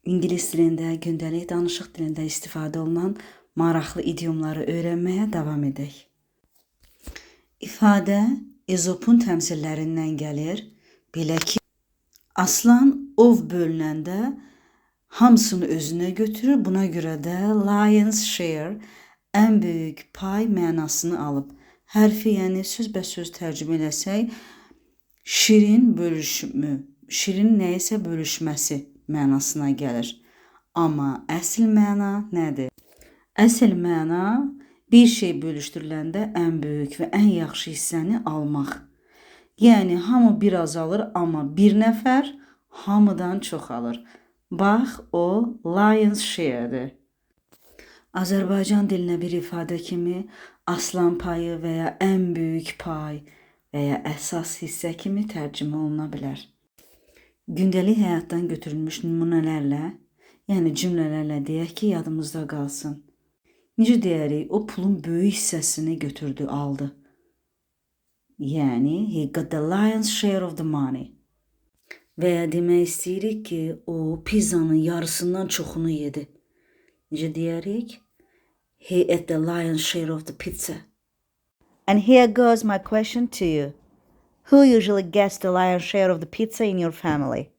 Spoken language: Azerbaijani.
İngilis dilində, gündəlik danışıq dilində istifadə olunan maraqlı idiomları öyrənməyə davam edək. İfadə Ezopun təmsillərindən gəlir. Belə ki, aslan ov bölünəndə hamısını özünə götürür. Buna görə də lion's share ən böyük pay mənasını alıb. Hərfi, yəni sözbəsöz tərcümə eləsək, şirin bölüşmü, şirin nəyisə bölüşməsi mənasına gəlir. Amma əsl məna nədir? Əsl məna bir şey bölüşdürüləndə ən böyük və ən yaxşı hissəni almaq. Yəni hamı biraz alır, amma bir nəfər hamıdan çox alır. Bax, o lion's share-dir. Azərbaycan dilinə bir ifadə kimi aslan payı və ya ən böyük pay və ya əsas hissə kimi tərcümə oluna bilər. Gündəlik həyatdan götürülmüş nümunələrlə, yəni cümlələrlə deyək ki, yadımızda qalsın. Necə deyərik, o pulun böyük hissəsini götürdü, aldı. Yəni, he got the lion's share of the money. Və ya demək istəyirik ki, o pizzanın yarısından çoxunu yedi. Necə deyərik? He ate the lion's share of the pizza. And here goes my question to you. Who usually gets the lion's share of the pizza in your family?